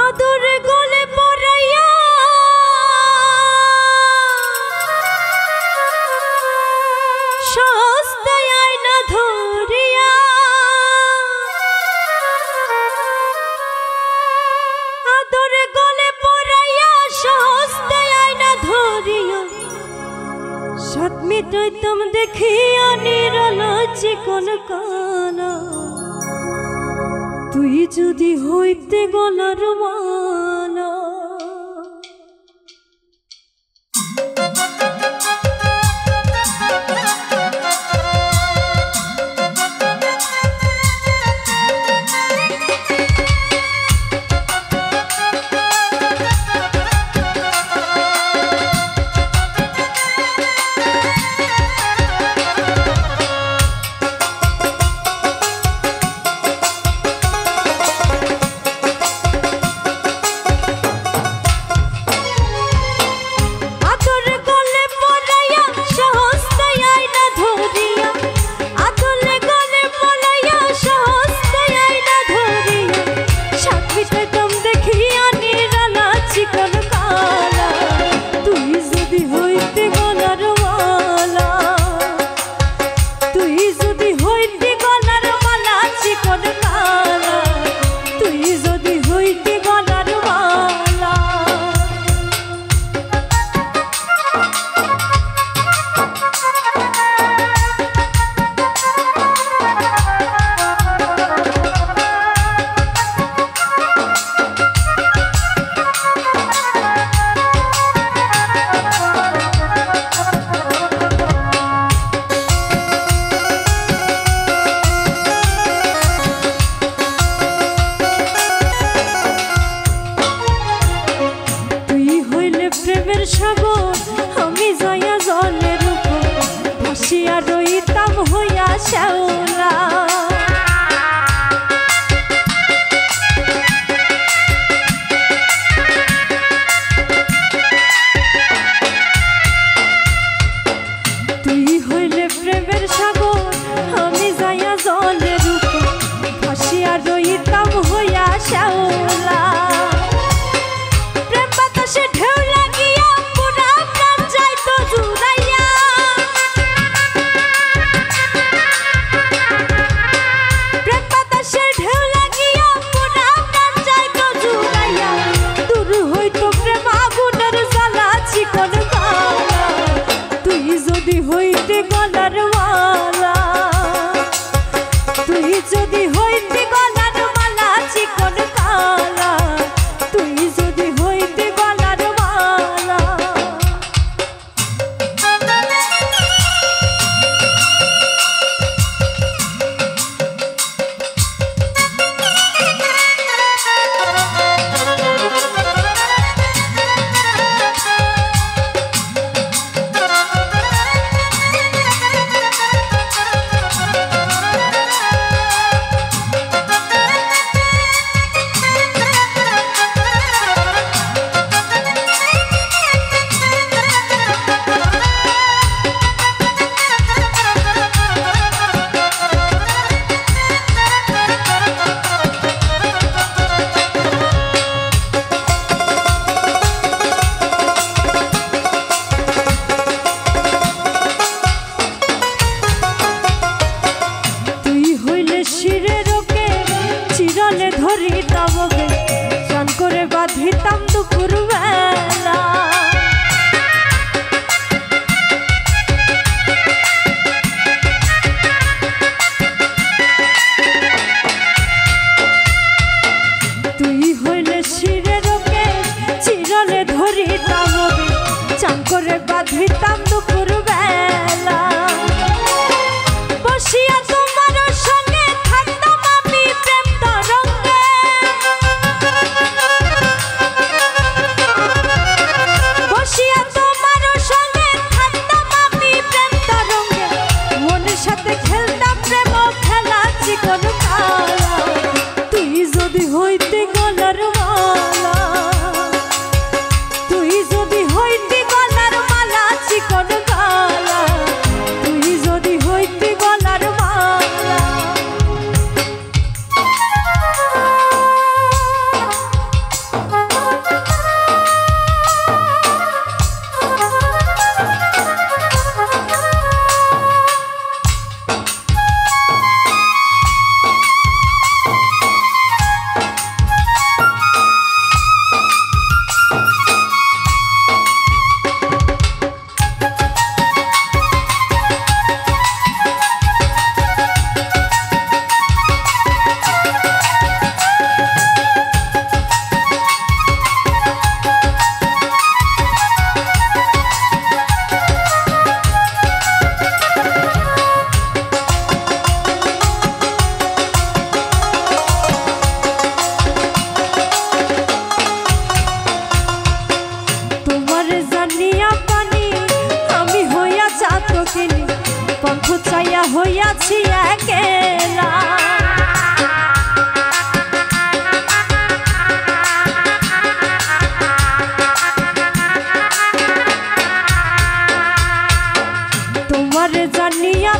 আদরে গলে পড়াইয়া সস্তায় আয়না ধরিয়া আদরে গলে পড়াইয়া সস্তায় আয়না ধরিয়া সাত মিটাইতাম দেখিয়া নিরলা চিকন কানা তুই যদি হইতে গলার মালা প্রেমের সাগর আমি যাইয়া জলের উপর ভাসিয়া রইতাম হইয়া শ্যাওলা তুই হইলে প্রেমের সাগর আমি যাইয়া জলের উপর ভাসিয়া রইতাম হইয়া শ্যাওলা প্রেম বাতাসে ঢেউ লাগিয়া পুরা প্রাণ যাইতো জুড়াইয়া প্রেম বাতাসে ঢেউ লাগিয়া পুরা প্রাণ যাইতো জুড়াইয়া দূর হইতো প্রেম আগুনের জ্বালা চিকন কালা তুই যদি হইতে গলার মালা তুই যদি হইতে গলার মালা চিকন কালা তুই যদি হইতে গলার মালা আমার জানিয়া